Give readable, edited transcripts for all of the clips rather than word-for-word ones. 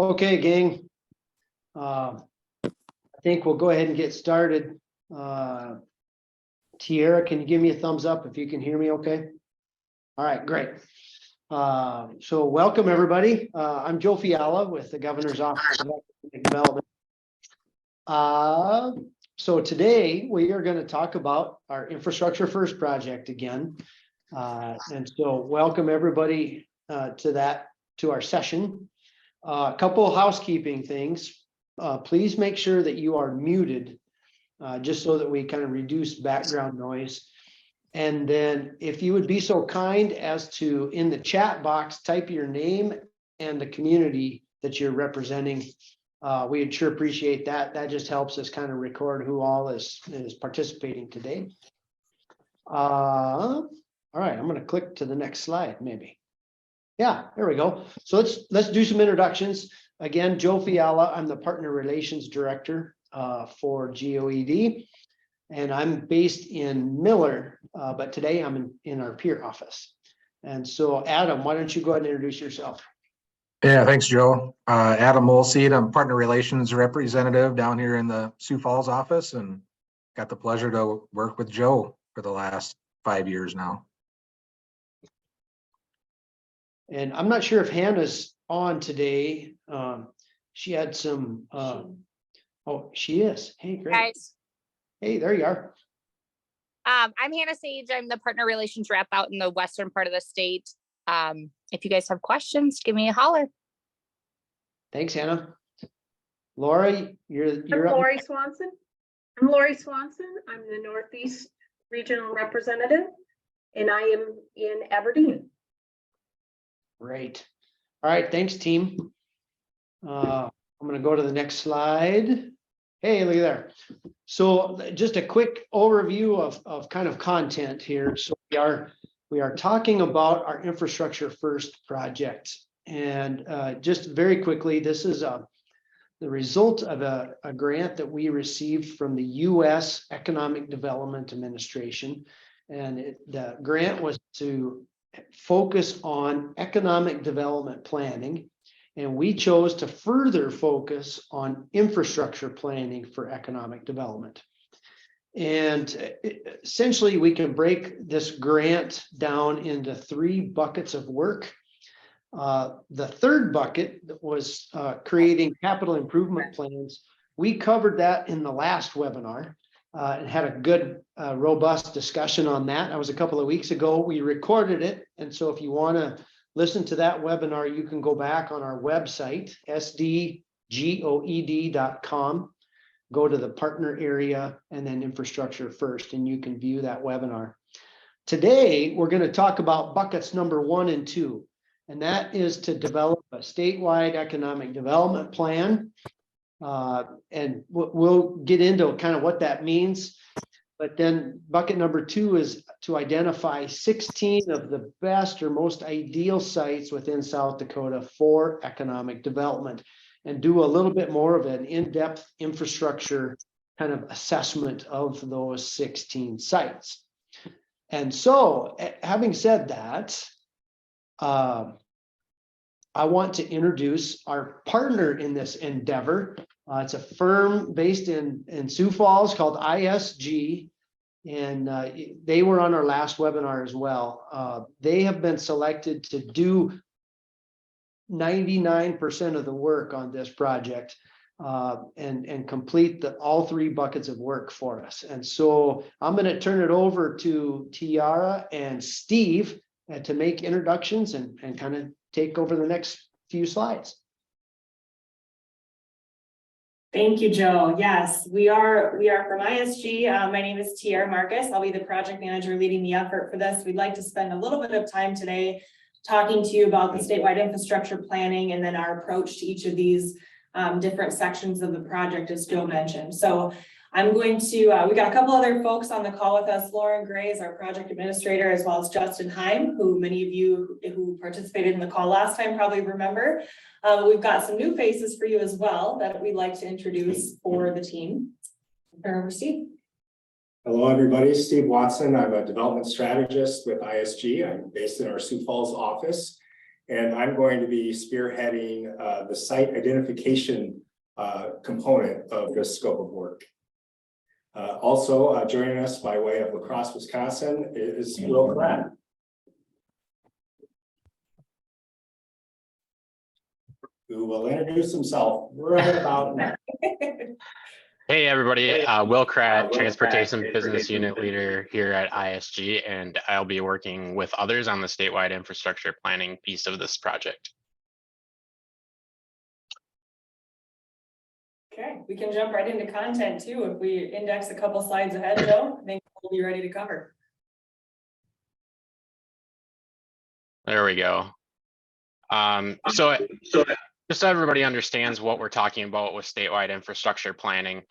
Okay, gang. I think we'll go ahead and get started. Tiara, can you give me a thumbs up if you can hear me okay? All right, great. So welcome everybody. I'm Joe Fiala with the Governor's Office of Economic Development. So today we are going to talk about our Infrastructure First project again. And so welcome everybody to our session. A couple of housekeeping things. Please make sure that you are muted, just so that we kind of reduce background noise. And then if you would be so kind as to, in the chat box, type your name and the community that you're representing. We'd sure appreciate that. That just helps us kind of record who all is participating today. All right, I'm going to click to the next slide, maybe. Yeah, there we go. So let's do some introductions. Again, Joe Fiala, I'm the Partner Relations Director for GOED, and I'm based in Miller, but today I'm in our peer office. And so Adam, why don't you go ahead and introduce yourself? Yeah, thanks, Joe. Adam Molseed, I'm Partner Relations Representative down here in the Sioux Falls office, and got the pleasure to work with Joe for the last 5 years now. And I'm not sure if Hannah's on today. She had some, oh, she is. Hey, great. Guys. Hey, there you are. I'm Hannah Sage. I'm the Partner Relations Rep out in the western part of the state. If you guys have questions, give me a holler. Thanks, Hannah. Laura, you're I'm Lori Swanson. I'm Lori Swanson. I'm the Northeast Regional Representative, and I am in Aberdeen. Great. All right, thanks, team. I'm going to go to the next slide. Hey, look there. So just a quick overview of kind of content here. So we are talking about our Infrastructure First project. And just very quickly, this is the result of a grant that we received from the U.S. Economic Development Administration. And the grant was to focus on economic development planning. And we chose to further focus on infrastructure planning for economic development. And essentially, we can break this grant down into 3 buckets of work. The third bucket was creating capital improvement plans. We covered that in the last webinar and had a good, robust discussion on that. That was a couple of weeks ago. We recorded it. And so if you want to listen to that webinar, you can go back on our website, sdgoed.com, go to the partner area and then Infrastructure First, and you can view that webinar. Today, we're going to talk about buckets number 1 and 2, and that is to develop a statewide economic development plan. And we'll get into kind of what that means. But then bucket number 2 is to identify 16 of the best or most ideal sites within South Dakota for economic development, and do a little bit more of an in-depth infrastructure kind of assessment of those 16 sites. And so, having said that, I want to introduce our partner in this endeavor. It's a firm based in Sioux Falls called ISG, and they were on our last webinar as well. They have been selected to do 99% of the work on this project and complete all 3 buckets of work for us. And so I'm going to turn it over to Tiara and Steve to make introductions and kind of take over the next few slides. Thank you, Joe. Yes, we are from ISG. My name is Tiara Marcus. I'll be the project manager leading the effort for this. We'd like to spend a little bit of time today talking to you about the statewide infrastructure planning and then our approach to each of these different sections of the project, as Joe mentioned. So I'm going to, we got a couple other folks on the call with us. Lauren Gray is our project administrator, as well as Justin Heim, who many of you who participated in the call last time probably remember. We've got some new faces for you as well that we'd like to introduce for the team. Turn over, Steve. Hello, everybody. Steve Watson. I'm a development strategist with ISG. I'm based in our Sioux Falls office. and I'm going to be spearheading the site identification component of this scope of work. Also joining us by way of La Crosse, Wisconsin is Will Pratt. Who will introduce himself right about now. Hey, everybody. Will Kratt, Transportation Business Unit Leader here at ISG, and I'll be working with others on the statewide infrastructure planning piece of this project. Okay, we can jump right into content too. If we index a couple slides ahead, Joe, I think we'll be ready to cover. There we go. So just so everybody understands what we're talking about with statewide infrastructure planning,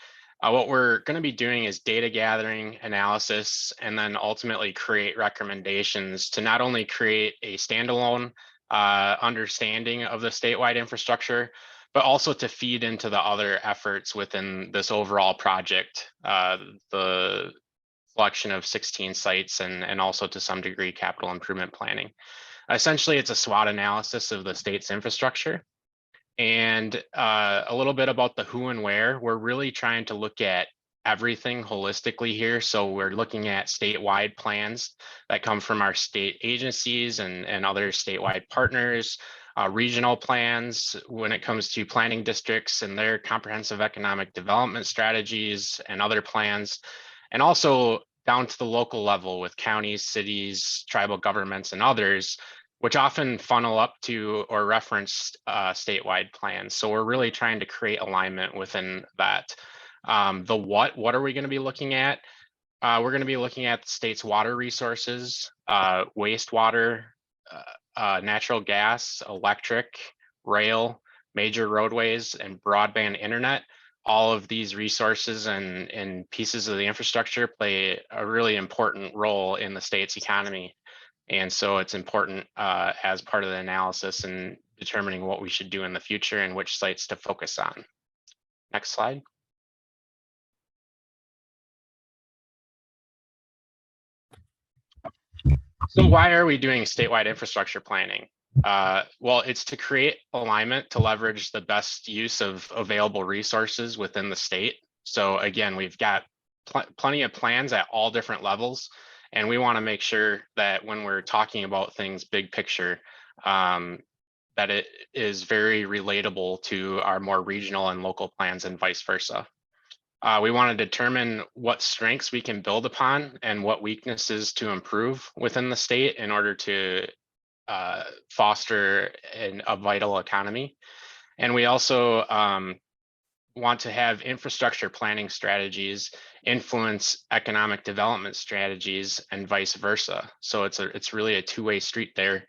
what we're going to be doing is data gathering, analysis, and then ultimately create recommendations to not only create a standalone understanding of the statewide infrastructure, but also to feed into the other efforts within this overall project, the selection of 16 sites and also to some degree capital improvement planning. Essentially, it's a SWOT analysis of the state's infrastructure. And a little bit about the who and where. We're really trying to look at everything holistically here. So we're looking at statewide plans that come from our state agencies and other statewide partners, regional plans when it comes to planning districts and their comprehensive economic development strategies and other plans, and also down to the local level with counties, cities, tribal governments, and others, which often funnel up to or reference statewide plans. So we're really trying to create alignment within that. The what are we going to be looking at? We're going to be looking at the state's water resources, wastewater, natural gas, electric, rail, major roadways, and broadband internet. All of these resources and pieces of the infrastructure play a really important role in the state's economy. And so it's important as part of the analysis and determining what we should do in the future and which sites to focus on. Next slide. So why are we doing statewide infrastructure planning? Well, it's to create alignment to leverage the best use of available resources within the state. So again, we've got plenty of plans at all different levels. And we want to make sure that when we're talking about things big picture, that it is very relatable to our more regional and local plans and vice versa. We want to determine what strengths we can build upon and what weaknesses to improve within the state in order to foster a vital economy. And we also want to have infrastructure planning strategies influence economic development strategies and vice versa. So it's really a two-way street there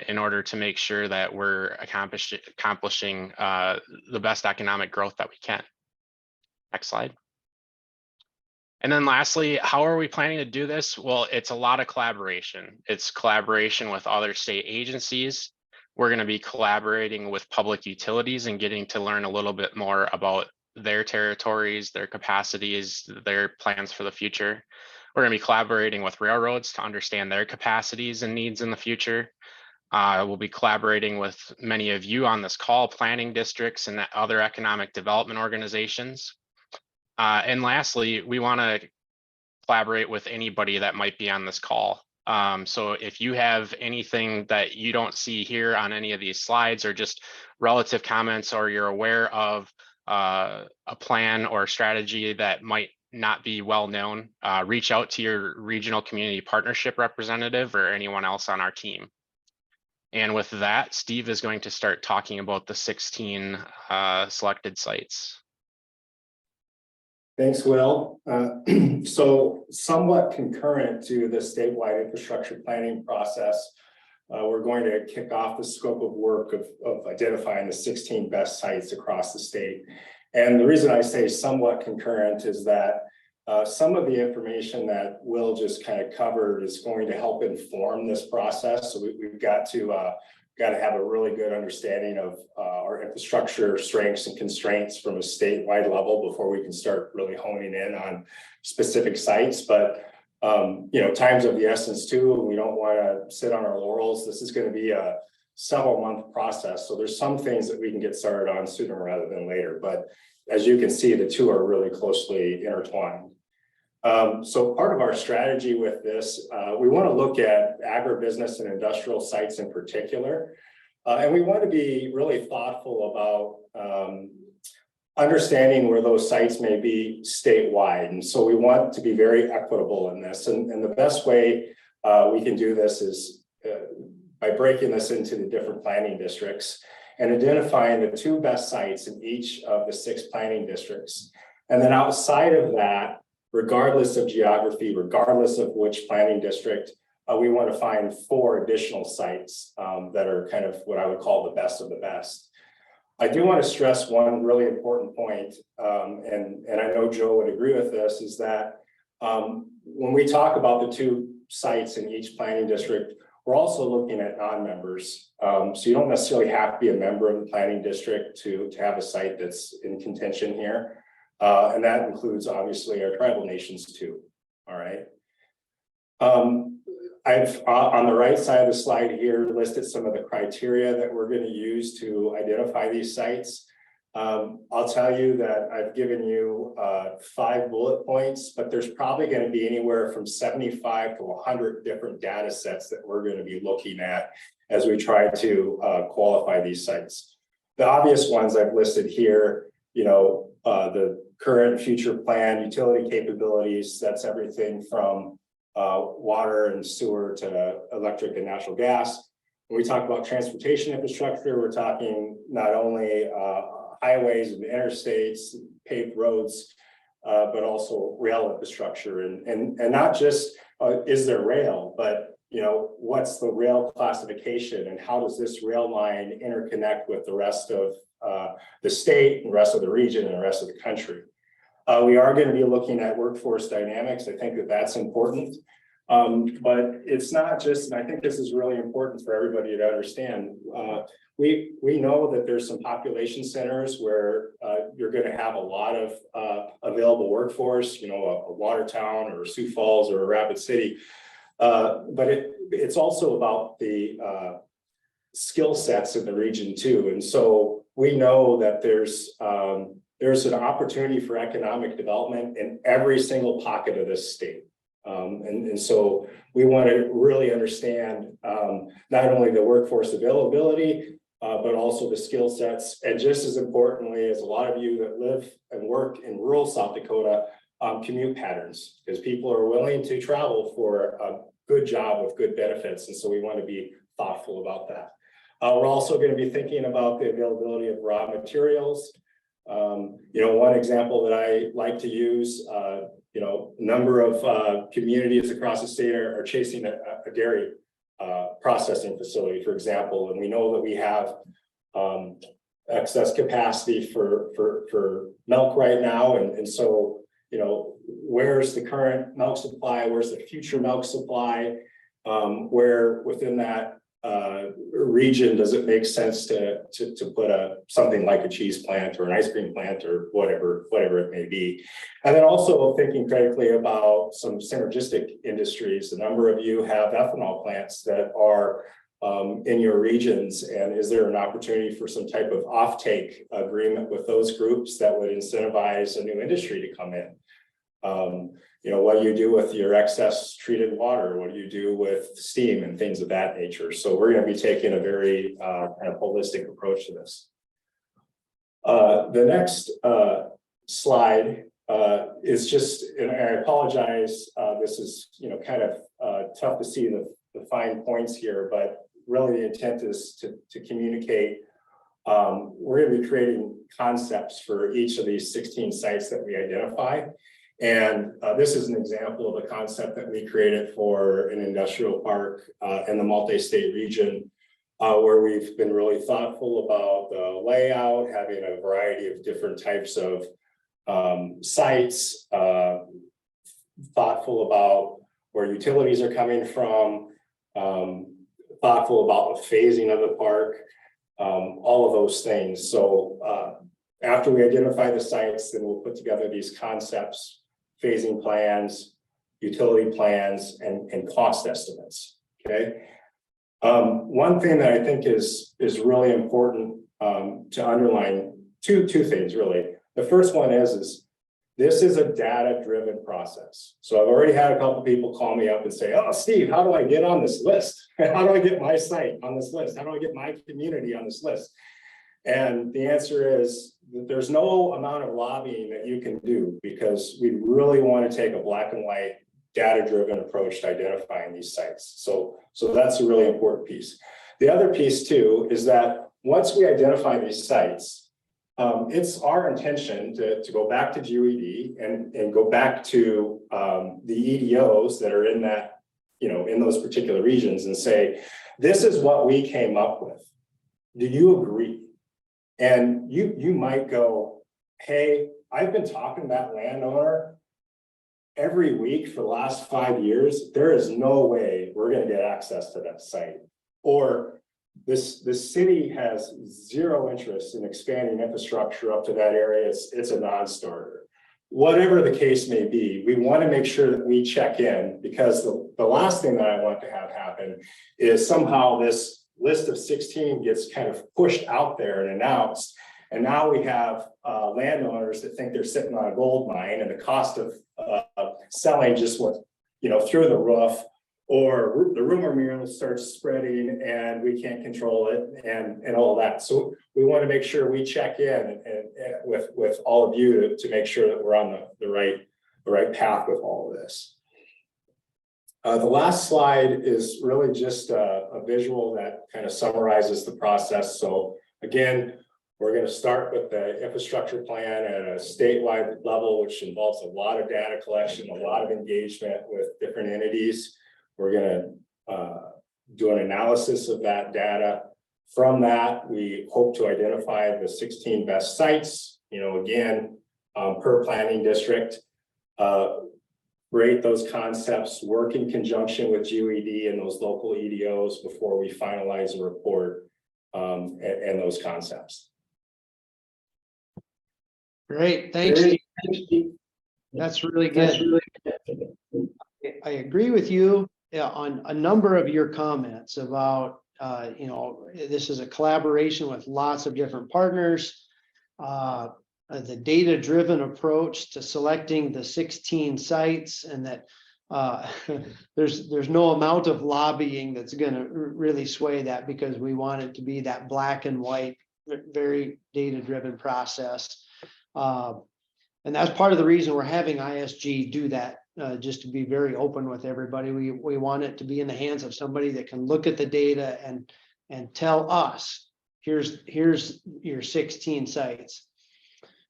in order to make sure that we're accomplishing the best economic growth that we can. Next slide. And then lastly, how are we planning to do this? Well, it's a lot of collaboration. It's collaboration with other state agencies. We're going to be collaborating with public utilities and getting to learn a little bit more about their territories, their capacities, their plans for the future. We're going to be collaborating with railroads to understand their capacities and needs in the future. We'll be collaborating with many of you on this call, planning districts and other economic development organizations. And lastly, we want to collaborate with anybody that might be on this call. So if you have anything that you don't see here on any of these slides or just relative comments, or you're aware of a plan or strategy that might not be well known, reach out to your regional community partnership representative or anyone else on our team. And with that, Steve is going to start talking about the 16 selected sites. Thanks, Will. So somewhat concurrent to the statewide infrastructure planning process, we're going to kick off the scope of work of identifying the 16 best sites across the state. And the reason I say somewhat concurrent is that some of the information that Will just kind of covered is going to help inform this process. So we've got to have a really good understanding of our infrastructure strengths and constraints from a statewide level before we can start really honing in on specific sites. But you know, time's of the essence too, and we don't want to sit on our laurels. This is going to be a several month process. So there's some things that we can get started on sooner rather than later. But as you can see, the two are really closely intertwined. So part of our strategy with this, we want to look at agribusiness and industrial sites in particular. And we want to be really thoughtful about understanding where those sites may be statewide. And so we want to be very equitable in this. And the best way we can do this is by breaking this into the different planning districts and identifying the 2 best sites in each of the 6 planning districts. And then outside of that, regardless of geography, regardless of which planning district, we want to find 4 additional sites that are kind of what I would call the best of the best. I do want to stress one really important point, and I know Joe would agree with this, is that when we talk about the 2 sites in each planning district, we're also looking at non-members. So you don't necessarily have to be a member of the planning district to have a site that's in contention here. And that includes obviously our tribal nations too. All right. I've on the right side of the slide here listed some of the criteria that we're going to use to identify these sites. I'll tell you that I've given you 5 bullet points, but there's probably going to be anywhere from 75 to 100 different data sets that we're going to be looking at as we try to qualify these sites. The obvious ones I've listed here, you know, the current future plan, utility capabilities, that's everything from water and sewer to electric and natural gas. When we talk about transportation infrastructure, we're talking not only highways and interstates, paved roads, but also rail infrastructure, and not just is there rail, but you know, what's the rail classification and how does this rail line interconnect with the rest of the state and the rest of the region and the rest of the country. We are going to be looking at workforce dynamics. I think that that's important, but it's not just, and I think this is really important for everybody to understand. We know that there's some population centers where you're going to have a lot of available workforce, you know, a Watertown or Sioux Falls or a Rapid City. But it's also about the skill sets in the region too. And so we know that there's an opportunity for economic development in every single pocket of this state. And so we want to really understand not only the workforce availability, but also the skill sets. And just as importantly, as a lot of you that live and work in rural South Dakota, commute patterns, because people are willing to travel for a good job with good benefits. And so we want to be thoughtful about that. We're also going to be thinking about the availability of raw materials. You know, one example that I like to use, you know, a number of communities across the state are chasing a dairy processing facility, for example, and we know that we have excess capacity for milk right now, and so, you know, where's the current milk supply? Where's the future milk supply? Where within that region does it make sense to put something like a cheese plant or an ice cream plant or whatever it may be? And then also thinking critically about some synergistic industries. A number of you have ethanol plants that are in your regions, and is there an opportunity for some type of offtake agreement with those groups that would incentivize a new industry to come in? You know, what do you do with your excess treated water? What do you do with steam and things of that nature? So we're going to be taking a very kind of holistic approach to this. The next slide is just, and I apologize, this is, you know, kind of tough to see the fine points here, but really the intent is to communicate. We're going to be creating concepts for each of these 16 sites that we identify. And this is an example of a concept that we created for an industrial park in the multi-state region, where we've been really thoughtful about the layout, having a variety of different types of sites, thoughtful about where utilities are coming from, thoughtful about the phasing of the park, all of those things. So after we identify the sites, then we'll put together these concepts, phasing plans, utility plans, and cost estimates, okay? One thing that I think is really important to underline, two things really. The first one is this is a data-driven process. So I've already had a couple of people call me up and say, "Oh, Steve, how do I get on this list? How do I get my site on this list? How do I get my community on this list?" And the answer is that there's no amount of lobbying that you can do, because we really want to take a black and white data-driven approach to identifying these sites. So that's a really important piece. The other piece too is that once we identify these sites, it's our intention to go back to GOED and go back to the EDOs that are in that, in those particular regions and say, this is what we came up with. Do you agree? And you might go, hey, I've been talking to that landowner every week for the last 5 years. There is no way we're going to get access to that site. Or this city has zero interest in expanding infrastructure up to that area. It's a non-starter. Whatever the case may be, we want to make sure that we check in, because the last thing that I want to have happen is somehow this list of 16 gets kind of pushed out there and announced. And now we have landowners that think they're sitting on a gold mine, and the cost of selling just went, through the roof, or the rumor mill starts spreading and we can't control it and all that. So we want to make sure we check in and with all of you to make sure that we're on the right path with all of this. The last slide is really just a visual that kind of summarizes the process. So again, we're going to start with the infrastructure plan at a statewide level, which involves a lot of data collection, a lot of engagement with different entities. We're going to do an analysis of that data. From that, we hope to identify the 16 best sites, again, per planning district. Rate those concepts, work in conjunction with GOED and those local EDOs before we finalize a report and those concepts. Great, thanks, Steve. That's really good. I agree with you on a number of your comments about, this is a collaboration with lots of different partners. The data-driven approach to selecting the 16 sites, and that there's no amount of lobbying that's going to really sway that, because we want it to be that black and white, very data-driven process. And that's part of the reason we're having ISG do that, just to be very open with everybody. We want it to be in the hands of somebody that can look at the data and tell us, here's your 16 sites.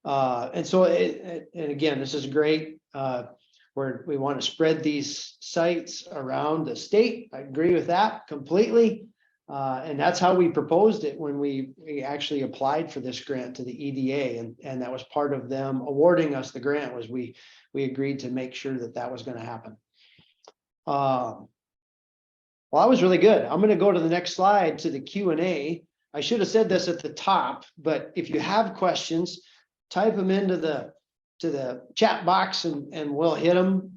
And so, and again, this is great. We want to spread these sites around the state. I agree with that completely. And that's how we proposed it when we actually applied for this grant to the EDA, and that was part of them awarding us the grant. Was we agreed to make sure that was going to happen. Well, that was really good. I'm going to go to the next slide, to the Q&A. I should have said this at the top, but if you have questions, type them into the chat box and we'll hit them.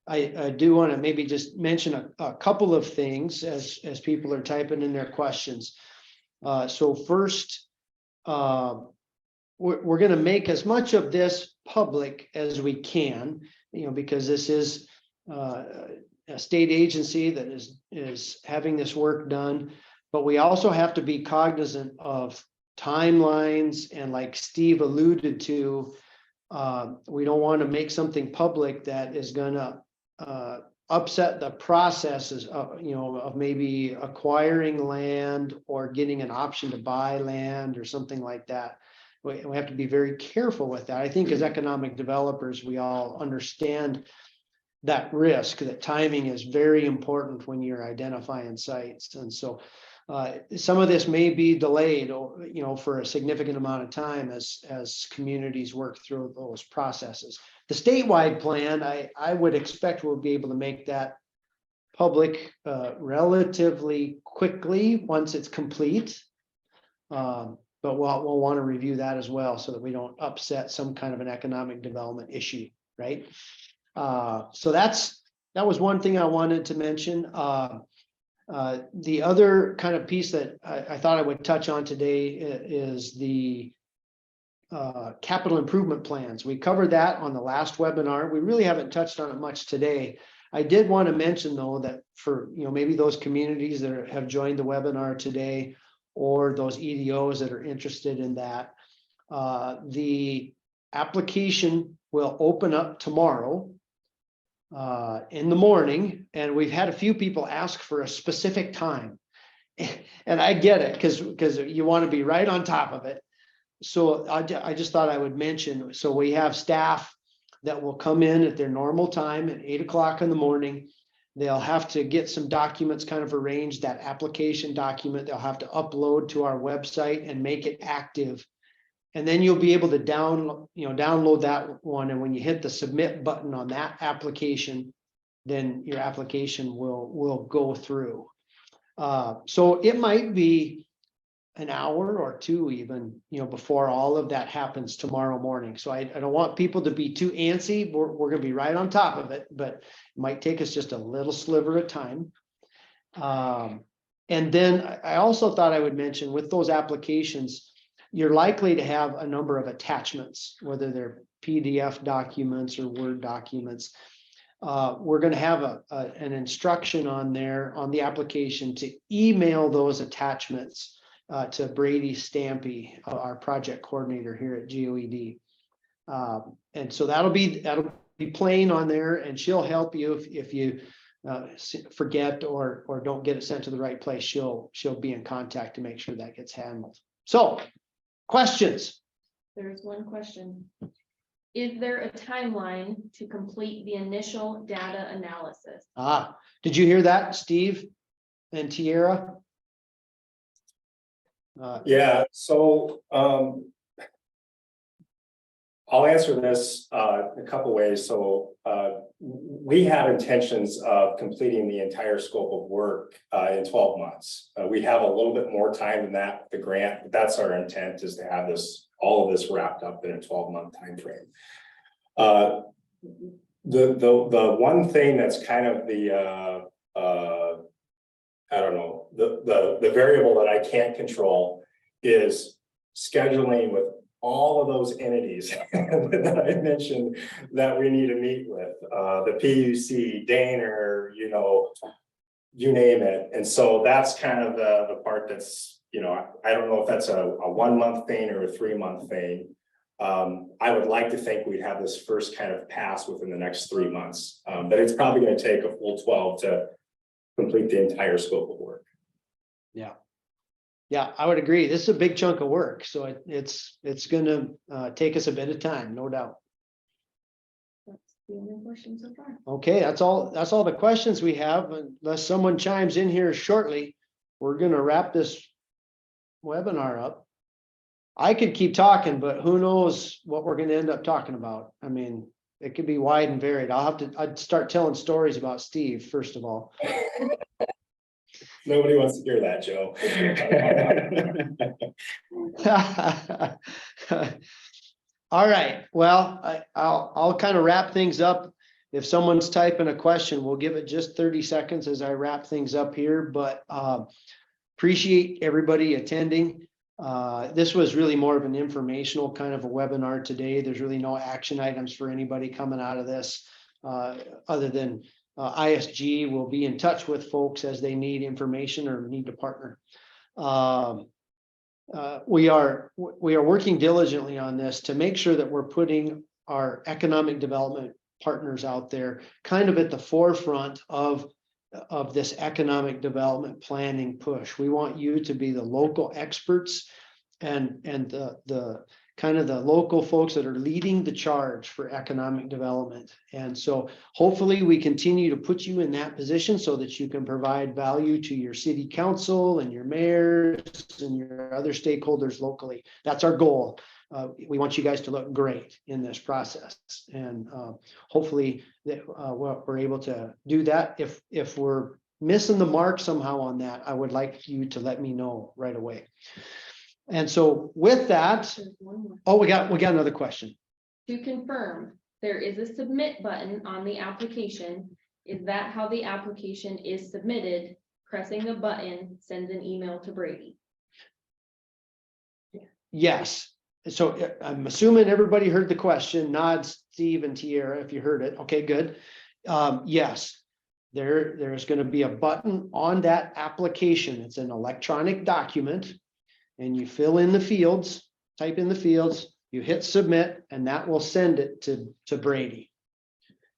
I do want to maybe just mention a couple of things as people are typing in their questions. So first, we're going to make as much of this public as we can, because this is a state agency that is having this work done, but we also have to be cognizant of timelines, and like Steve alluded to, we don't want to make something public that is going to upset the processes of maybe acquiring land or getting an option to buy land or something like that. We have to be very careful with that. I think as economic developers, we all understand that risk, that timing is very important when you're identifying sites. And so some of this may be delayed, for a significant amount of time as communities work through those processes. The statewide plan, I would expect we'll be able to make that public relatively quickly once it's complete. But we'll want to review that as well, so that we don't upset some kind of an economic development issue, right? So that was one thing I wanted to mention. The other kind of piece that I thought I would touch on today is the capital improvement plans. We covered that on the last webinar. We really haven't touched on it much today. I did want to mention though that for, maybe those communities that have joined the webinar today, or those EDOs that are interested in that, the application will open up tomorrow in the morning, and we've had a few people ask for a specific time. And I get it, because you want to be right on top of it. So I just thought I would mention, so we have staff that will come in at their normal time at 8 o'clock in the morning. They'll have to get some documents kind of arranged, that application document they'll have to upload to our website and make it active. And then you'll be able to download that one. And when you hit the submit button on that application, then your application will go through. So it might be an hour or two even, before all of that happens tomorrow morning. So I don't want people to be too antsy. We're going to be right on top of it, but it might take us just a little sliver of time. And then I also thought I would mention, with those applications, you're likely to have a number of attachments, whether they're PDF documents or Word documents. We're going to have an instruction on there on the application to email those attachments to Brady Stampy, our project coordinator here at GOED. And so that'll be plain on there, and she'll help you if you forget or don't get it sent to the right place. She'll be in contact to make sure that gets handled. So, questions? There's one question. Is there a timeline to complete the initial data analysis? Did you hear that, Steve and Tierra? Yeah, so I'll answer this a couple ways. So we have intentions of completing the entire scope of work in 12 months. We have a little bit more time than that, the grant, but that's our intent, is to have all of this wrapped up in a 12-month time frame. The one thing that's kind of the I don't know, the variable that I can't control is scheduling with all of those entities that I mentioned that we need to meet with, the PUC, Daner, you name it. And so that's kind of the part that's, I don't know if that's a 1 month thing or a 3 month thing. I would like to think we'd have this first kind of pass within the next 3 months, but it's probably going to take a full 12 to complete the entire scope of work. Yeah, I would agree. This is a big chunk of work, so it's going to take us a bit of time, no doubt. That's the only question so far. Okay, that's all the questions we have. Unless someone chimes in here shortly, we're going to wrap this webinar up. I could keep talking, but who knows what we're going to end up talking about. I mean, it could be wide and varied. I'd start telling stories about Steve, first of all. Nobody wants to hear that, Joe. All right. Well, I'll kind of wrap things up. If someone's typing a question, we'll give it just 30 seconds as I wrap things up here, but appreciate everybody attending. This was really more of an informational kind of a webinar today. There's really no action items for anybody coming out of this, other than ISG will be in touch with folks as they need information or need to partner. We are working diligently on this to make sure that we're putting our economic development partners out there kind of at the forefront of this economic development planning push. We want you to be the local experts and the kind of the local folks that are leading the charge for economic development. And so hopefully we continue to put you in that position so that you can provide value to your city council and your mayors and your other stakeholders locally. That's our goal. We want you guys to look great in this process. And hopefully that we're able to do that. If we're missing the mark somehow on that, I would like you to let me know right away. And so with that, There's one more. oh, we got another question. To confirm, there is a submit button on the application. Is that how the application is submitted pressing a button sends an email to Brady. Yes. So I'm assuming everybody heard the question. Nod, Steve and Tierra, if you heard it. Okay, good. Yes, there's going to be a button on that application. It's an electronic document, and you fill in the fields, type in the fields, you hit submit, and that will send it to Brady.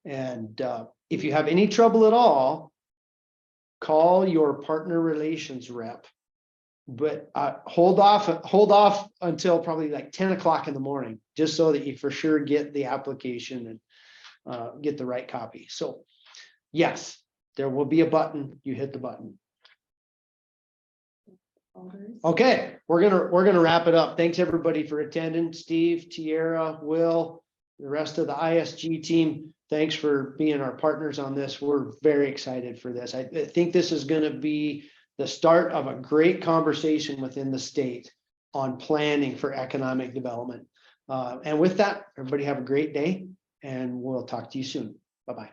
And if you have any trouble at all, call your partner relations rep. But hold off until probably like 10 o'clock in the morning, just so that you for sure get the application and get the right copy. So yes, there will be a button. You hit the button. Okay, we're gonna wrap it up. Thanks everybody for attending. Steve, Tierra, Will, the rest of the ISG team. Thanks for being our partners on this. We're very excited for this. I think this is going to be the start of a great conversation within the state on planning for economic development. And with that, everybody have a great day, and we'll talk to you soon. Bye-bye.